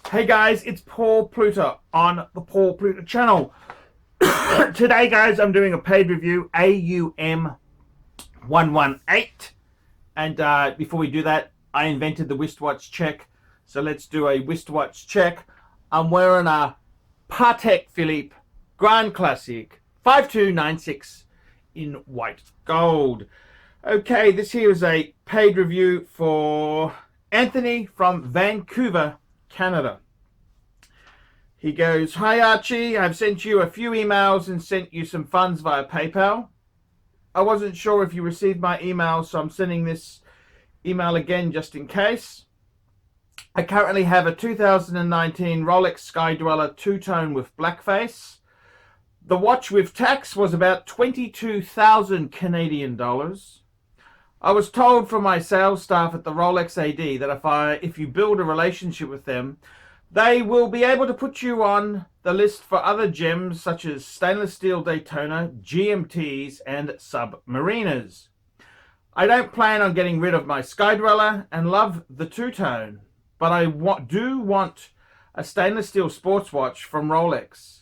Hey guys, it's Paul Pluta on the Paul Pluta channel. Today guys, I'm doing a paid review, AUM118. And before we do that, I invented the wristwatch check. So let's do a wristwatch check. I'm wearing a Patek Philippe Grand Classique 5296 in white gold. Okay, this here is a paid review for Anthony from Vancouver, Canada. He goes, "Hi Archie, I've sent you a few emails and sent you some funds via PayPal. I wasn't sure if you received my email, so I'm sending this email again just in case. I currently have a 2019 Rolex Sky-Dweller two-tone with blackface. The watch with tax was about 22,000 Canadian dollars. I was told from my sales staff at the Rolex AD that if you build a relationship with them, they will be able to put you on the list for other gems such as stainless steel Daytona, GMTs, and Submariners. I don't plan on getting rid of my Sky-Dweller and love the two-tone, but I do want a stainless steel sports watch from Rolex.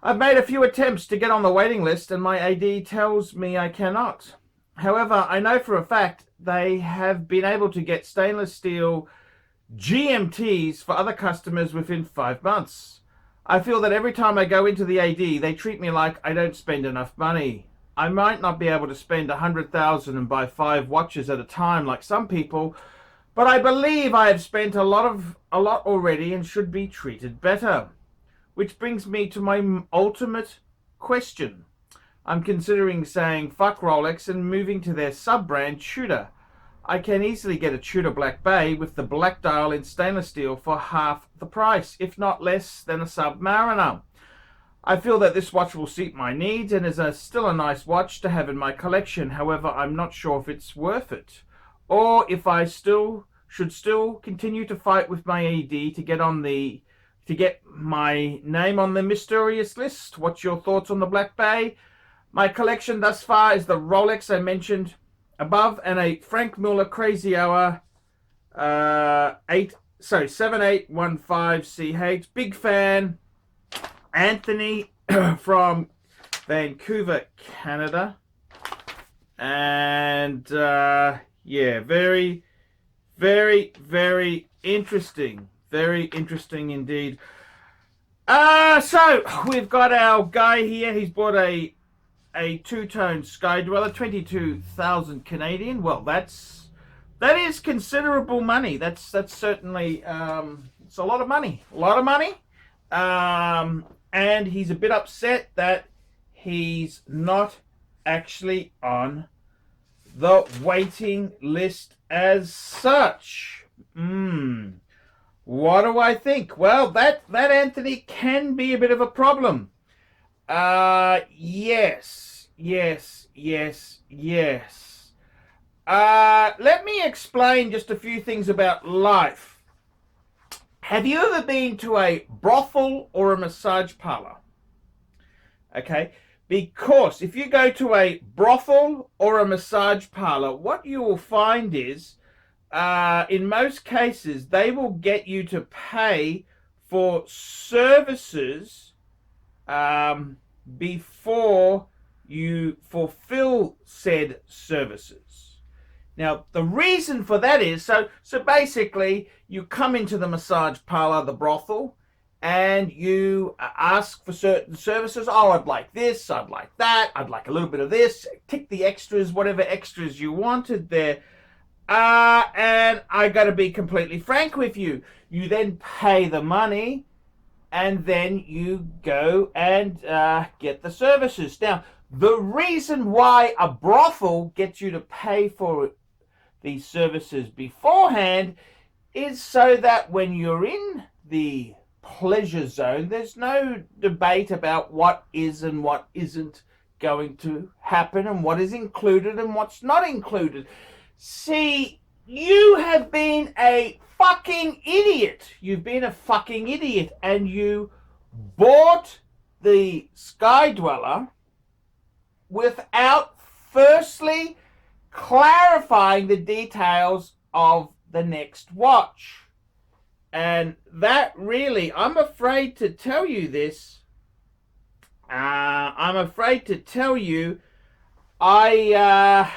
I've made a few attempts to get on the waiting list and my AD tells me I cannot. However, I know for a fact they have been able to get stainless steel GMTs for other customers within 5 months. I feel that every time I go into the AD, they treat me like I don't spend enough money. I might not be able to spend 100,000 and buy 5 watches at a time like some people, but I believe I have spent a lot already and should be treated better. Which brings me to my ultimate question. I'm considering saying fuck Rolex and moving to their sub-brand Tudor. I can easily get a Tudor Black Bay with the black dial in stainless steel for half the price, if not less than a Submariner. I feel that this watch will suit my needs and is still a nice watch to have in my collection. However, I'm not sure if it's worth it, or if I should still continue to fight with my AD to get my name on the mysterious list. What's your thoughts on the Black Bay? My collection thus far is the Rolex I mentioned above and a Frank Muller Crazy Hour 7815CH. Big fan. Anthony from Vancouver, Canada. And yeah, very, very, very interesting. Very interesting indeed. So we've got our guy here. He's bought a two-tone Sky-Dweller, 22,000 Canadian. Well, that is considerable money. That's certainly it's a lot of money. And he's a bit upset that he's not actually on the waiting list as such. What do I think? Well, that Anthony can be a bit of a problem. Yes. Let me explain just a few things about life. Have you ever been to a brothel or a massage parlor? Okay, because if you go to a brothel or a massage parlor, what you will find is, in most cases, they will get you to pay for services before you fulfill said services. Now, the reason for that is, so basically, you come into the massage parlor, the brothel, and you ask for certain services. Oh, I'd like this, I'd like that, I'd like a little bit of this, tick the extras, whatever extras you wanted there. And I got to be completely frank with you. You then pay the money, and then you go and get the services. Now, the reason why a brothel gets you to pay for these services beforehand is so that when you're in the pleasure zone, there's no debate about what is and what isn't going to happen and what is included and what's not included. See, you have been a fucking idiot. You've been a fucking idiot, and you bought the Sky-Dweller without firstly clarifying the details of the next watch. And that really, I'm afraid to tell you this. I'm afraid to tell you, I'm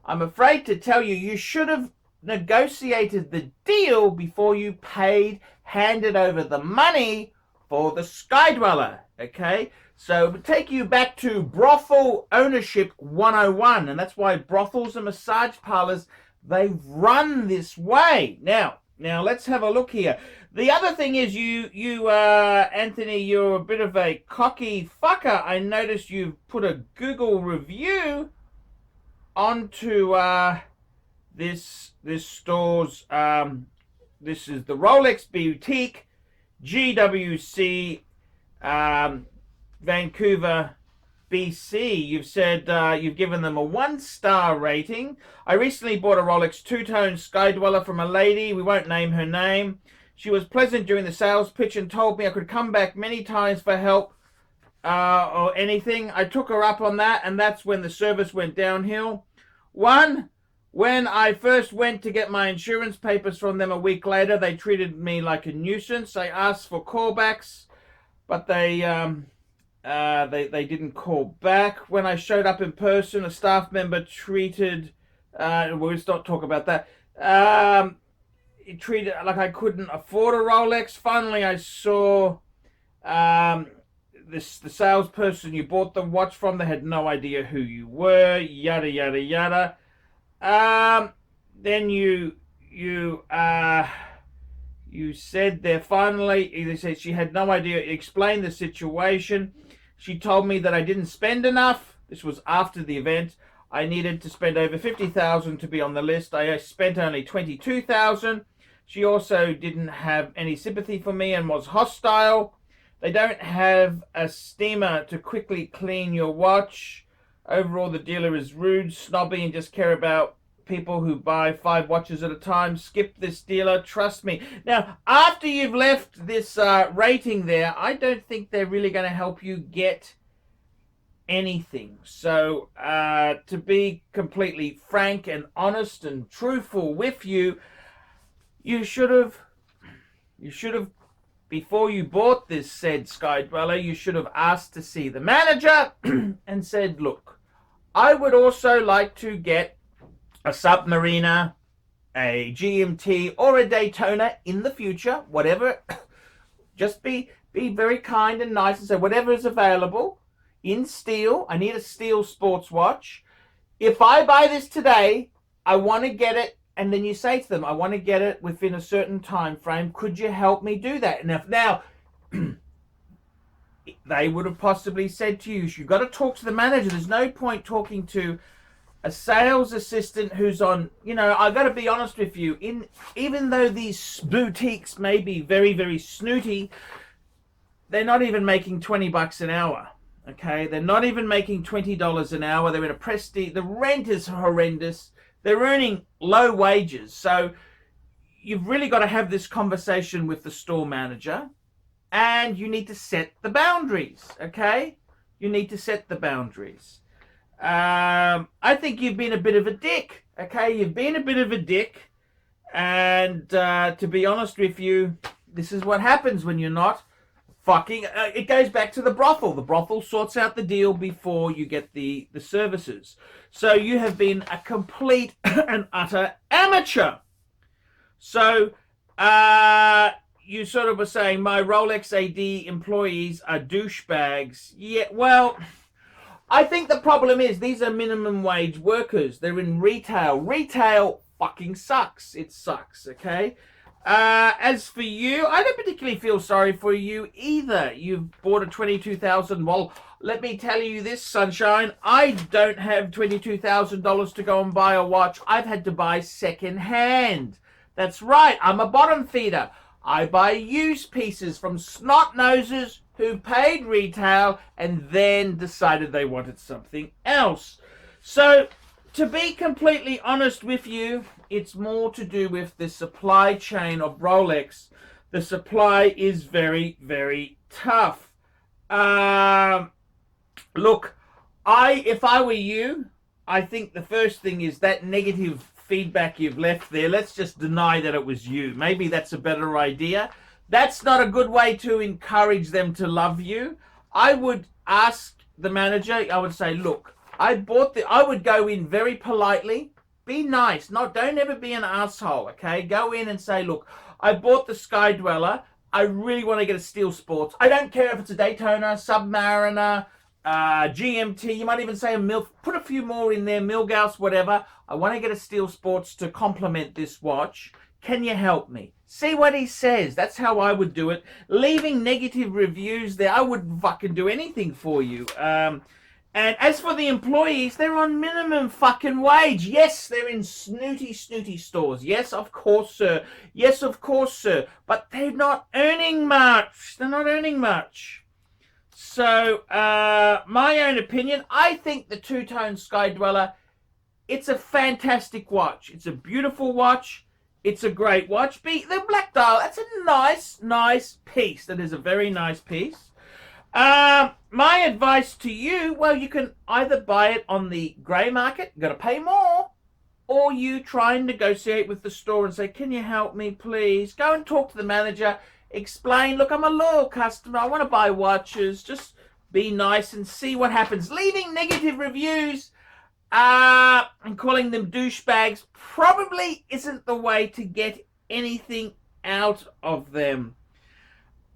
afraid to tell you, you should have negotiated the deal before you handed over the money for the Sky-Dweller. Okay, so we'll take you back to brothel ownership 101, and that's why brothels and massage parlors, they run this way. Now let's have a look here. The other thing is Anthony, you're a bit of a cocky fucker. I noticed you've put a Google review onto this store's this is the Rolex Boutique, GWC, Vancouver, BC. You've said you've given them a 1-star rating. I recently bought a Rolex two-tone Sky-Dweller from a lady. We won't name her name. She was pleasant during the sales pitch and told me I could come back many times for help or anything. I took her up on that, and that's when the service went downhill. When I first went to get my insurance papers from them a week later, they treated me like a nuisance. I asked for callbacks, but they didn't call back. When I showed up in person, a staff member treated, we'll just not talk about that, it treated like I couldn't afford a Rolex. Finally, I saw the salesperson you bought the watch from. They had no idea who you were, yada, yada, yada. Then you said there finally, they said she had no idea, explained the situation. She told me that I didn't spend enough. This was after the event. I needed to spend over $50,000 to be on the list. I spent only $22,000. She also didn't have any sympathy for me and was hostile. They don't have a steamer to quickly clean your watch. Overall, the dealer is rude, snobby, and just care about people who buy 5 watches at a time. Skip this dealer, trust me. Now, after you've left this rating there, I don't think they're really going to help you get anything. So, to be completely frank and honest and truthful with you, you should have, before you bought this said Sky-Dweller, you should have asked to see the manager and said, look, I would also like to get a Submariner, a GMT, or a Daytona in the future, whatever. Just be very kind and nice and say whatever is available in steel. I need a steel sports watch. If I buy this today, I want to get it. And then you say to them, I want to get it within a certain time frame. Could you help me do that? And if now they would have possibly said to you, you've got to talk to the manager. There's no point talking to a sales assistant who's on, I've got to be honest with you, even though these boutiques may be very, very snooty, they're not even making $20 an hour. Okay, they're not even making $20 an hour. They're in a prestige. The rent is horrendous. They're earning low wages. So you've really got to have this conversation with the store manager, and you need to set the boundaries. Okay, you need to set the boundaries. I think you've been a bit of a dick. Okay, you've been a bit of a dick, and to be honest with you, this is what happens when you're not fucking. It goes back to the brothel. The brothel sorts out the deal before you get the services. So you have been a complete and utter amateur. So you sort of were saying my Rolex AD employees are douchebags. Yeah, well, I think the problem is these are minimum wage workers. They're in retail. Retail fucking sucks. It sucks, okay? As for you, I don't particularly feel sorry for you either. You've bought a $22,000. Well, let me tell you this, sunshine. I don't have $22,000 to go and buy a watch. I've had to buy second hand. That's right. I'm a bottom feeder. I buy used pieces from snot noses who paid retail and then decided they wanted something else. So, to be completely honest with you, it's more to do with the supply chain of Rolex. The supply is very, very tough. Look, if I were you, I think the first thing is that negative feedback you've left there, let's just deny that it was you. Maybe that's a better idea. That's not a good way to encourage them to love you. I would ask the manager, I would say, look, I would go in very politely, be nice, don't ever be an asshole, okay? Go in and say, look, I bought the Sky-Dweller. I really want to get a Steel Sports. I don't care if it's a Daytona, Submariner, GMT. You might even say a Mil. Put a few more in there, Milgauss, whatever. I want to get a Steel Sports to complement this watch. Can you help me? See what he says. That's how I would do it. Leaving negative reviews there, I wouldn't fucking do anything for you. And as for the employees, they're on minimum fucking wage. Yes, they're in snooty stores. Yes, of course, sir. Yes, of course, sir. But they're not earning much. They're not earning much. So, my own opinion, I think the two-tone Sky-Dweller, it's a fantastic watch. It's a beautiful watch. It's a great watch. The black dial, that's a nice piece. That is a very nice piece. My advice to you, well, you can either buy it on the grey market, you've got to pay more, or you try and negotiate with the store and say, can you help me, please? Go and talk to the manager, explain, look, I'm a loyal customer, I want to buy watches, just be nice and see what happens. Leaving negative reviews and calling them douchebags probably isn't the way to get anything out of them.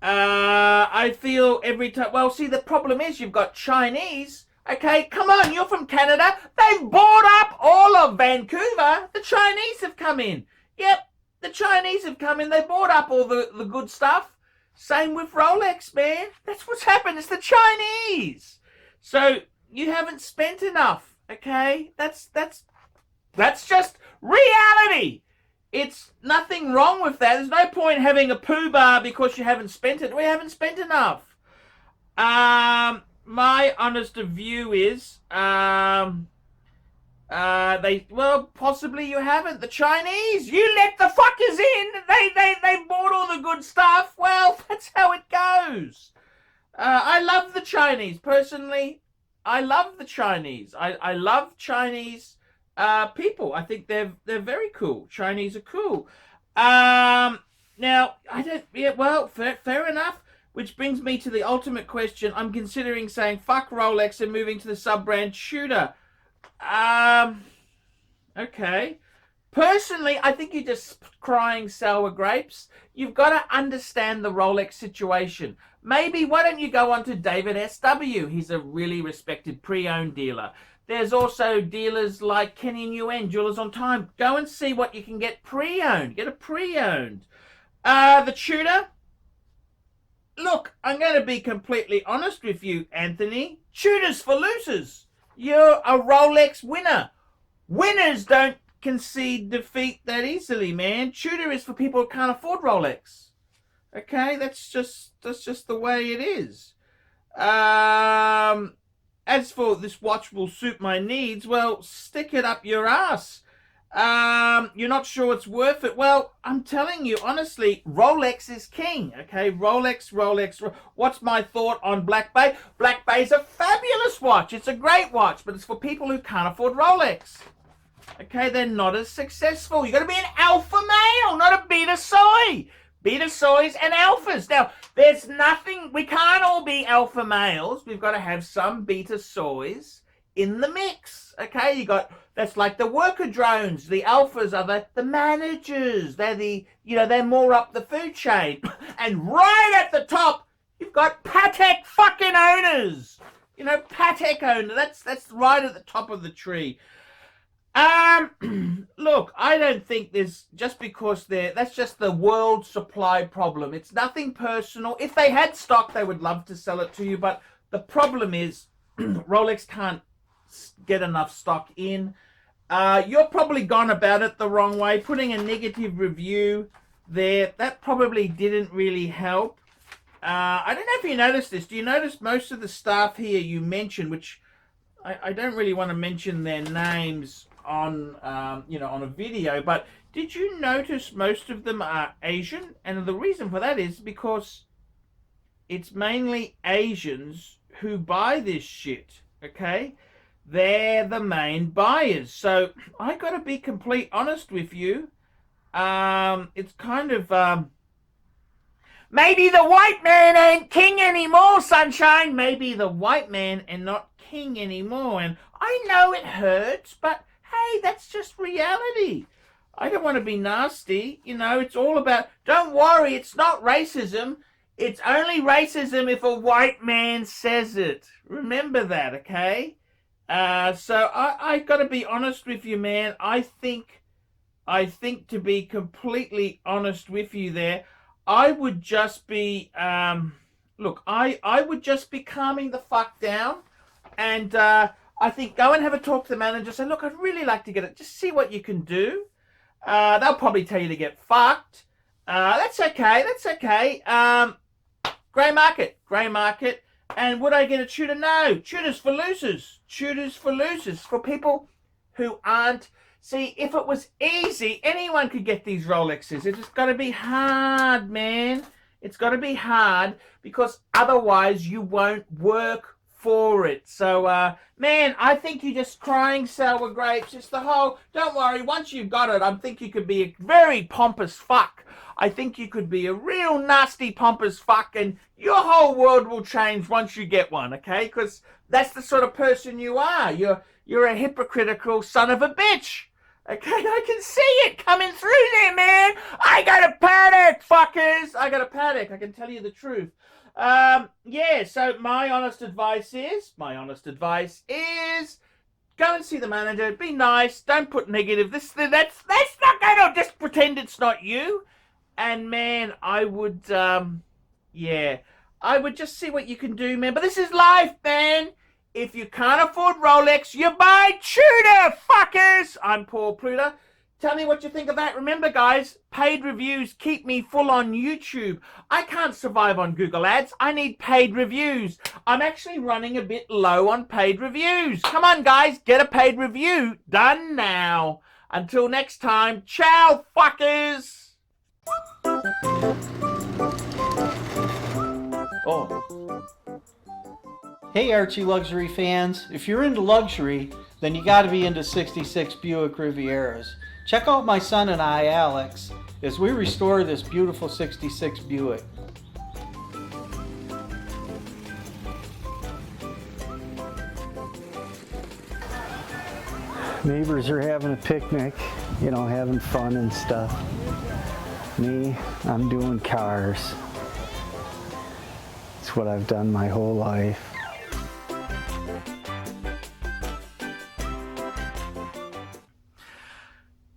I feel every time, well, see, the problem is you've got Chinese, okay, come on, you're from Canada, they've bought up all of Vancouver, the Chinese have come in, yep, the Chinese have come in, they bought up all the good stuff, same with Rolex, man, that's what's happened, it's the Chinese, so you haven't spent enough, okay, that's just reality. It's nothing wrong with that. There's no point having a poo bar because you haven't spent it. We haven't spent enough. My honest view is, well, possibly you haven't. The Chinese, you let the fuckers in. They bought all the good stuff. Well, that's how it goes. I love the Chinese. Personally, I love the Chinese. I love Chinese people. I think they're very cool. Chinese are cool. Now I don't. Yeah, well, fair enough. Which brings me to the ultimate question. I'm considering saying fuck Rolex and moving to the sub-brand Shooter. Okay. Personally, I think you're just crying sour grapes. You've got to understand the Rolex situation. Maybe why don't you go on to David SW? He's a really respected pre-owned dealer. There's also dealers like Kenny and UN, Jewelers on Time. Go and see what you can get pre-owned. Get a pre-owned. The Tudor. Look, I'm going to be completely honest with you, Anthony. Tudor's for losers. You're a Rolex winner. Winners don't concede defeat that easily, man. Tudor is for people who can't afford Rolex. Okay, that's just the way it is. As for this watch will suit my needs, well, stick it up your ass. You're not sure it's worth it. Well, I'm telling you, honestly, Rolex is king, okay? Rolex. What's my thought on Black Bay? Black Bay's a fabulous watch. It's a great watch, but it's for people who can't afford Rolex. Okay, they're not as successful. You got to be an alpha male, not a beta soy. Beta soys and alphas. Now, there's nothing, we can't all be alpha males. We've got to have some beta soys in the mix. Okay, that's like the worker drones. The alphas are the managers. They're they're more up the food chain. And right at the top, you've got Patek fucking owners. Patek owner. That's right at the top of the tree. Look, I don't think there's, just because that's just the world supply problem. It's nothing personal. If they had stock, they would love to sell it to you, but the problem is Rolex can't get enough stock in. You're probably gone about it the wrong way, putting a negative review there. That probably didn't really help. I don't know if you noticed this. Do you notice most of the staff here you mentioned, which I don't really want to mention their names on on a video, but did you notice most of them are Asian? And the reason for that is because it's mainly Asians who buy this shit, okay? they're the main buyers. So I got to be complete honest with you. It's kind of maybe the white man ain't king anymore, sunshine. Maybe the white man and not king anymore. And I know it hurts, but hey, that's just reality. I don't want to be nasty. You know, it's all about, don't worry, it's not racism. It's only racism if a white man says it. Remember that, okay? So I got to be honest with you, man. I think to be completely honest with you there, I would just be, look, I would just be calming the fuck down. And I think go and have a talk to the manager. Say, look, I'd really like to get it. Just see what you can do. They'll probably tell you to get fucked. That's okay. That's okay. Grey market. And would I get a tutor? No. Tutors for losers. Tutors for losers. For people who aren't. See, if it was easy, anyone could get these Rolexes. It's just got to be hard, man. It's got to be hard because otherwise you won't work for it. So, man, I think you're just crying sour grapes. It's the whole, don't worry, once you've got it, I think you could be a very pompous fuck. I think you could be a real nasty pompous fuck and your whole world will change once you get one, okay? Because that's the sort of person you are. You're a hypocritical son of a bitch. Okay, I can see it coming through there, man. I got a panic, fuckers. I got a panic. I can tell you the truth. Yeah, so my honest advice is go and see the manager, be nice, don't put negative, that's not gonna, just pretend it's not you. And man, I would just see what you can do, man. But this is life, man. If you can't afford Rolex, you buy Tudor, fuckers. I'm Paul Pluta. Tell me what you think of that. Remember, guys, paid reviews keep me full on YouTube. I can't survive on Google Ads. I need paid reviews. I'm actually running a bit low on paid reviews. Come on, guys, get a paid review done now. Until next time, ciao, fuckers. Oh. Hey, ArchieLuxury fans. If you're into luxury, then you got to be into 66 Buick Rivieras. Check out my son and I, Alex, as we restore this beautiful 66 Buick. Neighbors are having a picnic, you know, having fun and stuff. Me, I'm doing cars. It's what I've done my whole life.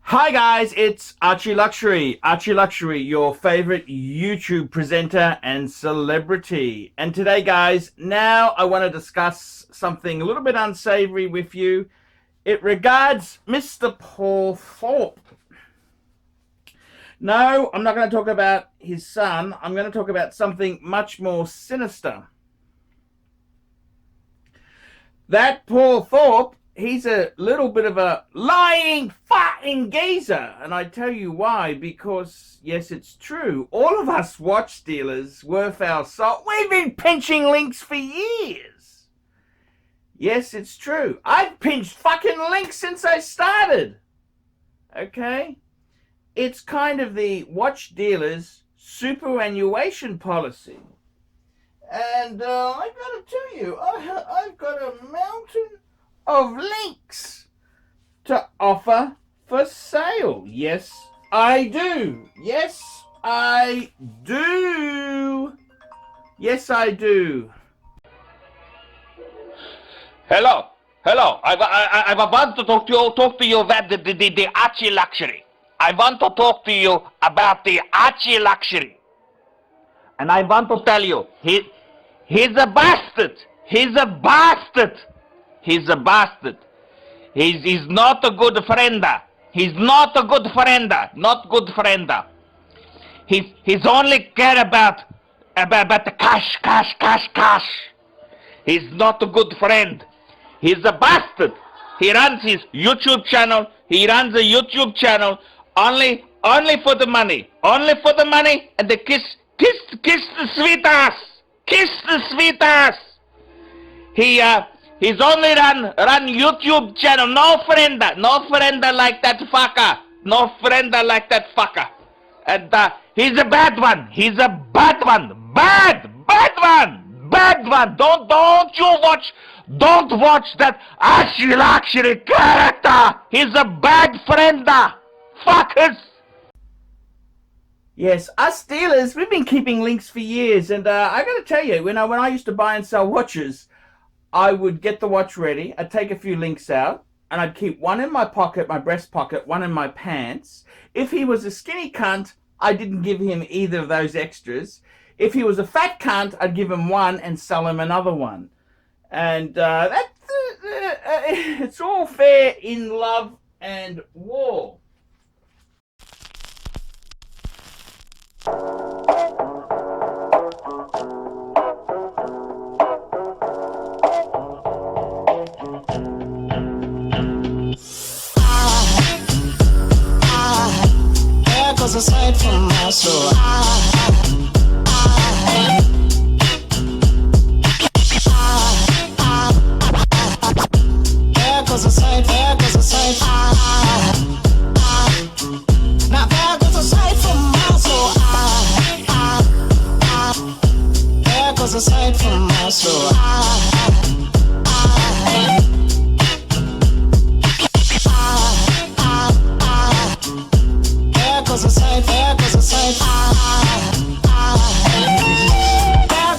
Hi guys, it's ArchieLuxury. ArchieLuxury, your favorite YouTube presenter and celebrity. And today, guys, now I want to discuss something a little bit unsavory with you. It regards Mr. Paul Thorpe. No, I'm not going to talk about his son. I'm going to talk about something much more sinister. That Paul Thorpe, he's a little bit of a lying fucking geezer. And I tell you why, because, yes, it's true. All of us watch dealers worth our salt. We've been pinching links for years. Yes, it's true. I've pinched fucking links since I started. Okay? It's kind of the watch dealers superannuation policy. And I gotta tell you, I've got a mountain of links to offer for sale. Yes, I do. Yes, I do. Yes, I do. Hello. I want to talk to you about the ArchieLuxury. I want to talk to you about the ArchieLuxury. And I want to tell you, he's a bastard. He's a bastard. He's a bastard. He's not a good friend. He's not a good friend. Not good friend. He's only care about the cash. He's not a good friend. He's a bastard. He runs his YouTube channel. He runs a YouTube channel only for the money. Only for the money and the kiss the sweet ass. Kiss the sweet ass. He's only run YouTube channel. No friend like that fucker. No friend like that fucker. And he's a bad one. He's a bad one. Bad one. Don't watch that ArchieLuxury character. He's a bad friend. Fuckers. Yes, us dealers, we've been keeping links for years, and I got to tell you, when I used to buy and sell watches, I would get the watch ready, I'd take a few links out, and I'd keep one in my pocket, my breast pocket, one in my pants. If he was a skinny cunt, I didn't give him either of those extras. If he was a fat cunt, I'd give him one and sell him another one. And it's all fair in love and war. Aside from my soul, there goes a sight, now there goes a sight from my soul, there goes a sight from my soul, there goes a sight, there goes a sight, there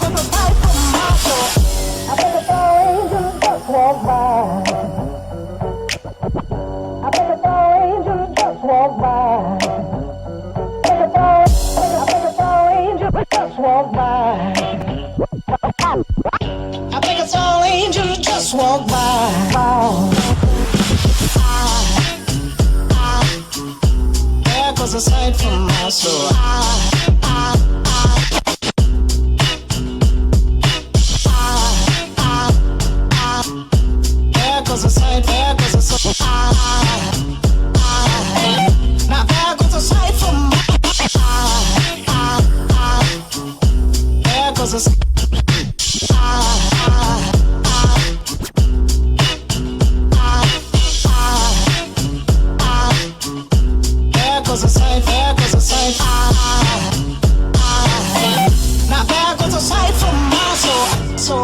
goes a sight from my soul. I think it's all angels just walk by. I think it's all angels just walk by. I think it's all angels just walk by. I think it's all angels just walk by. There goes a sight from my soul. There goes a sight, there goes a sight. Now there goes a sight from my there goes a sight. There goes a sight, there goes a sight. Now there goes a sight from my soul. So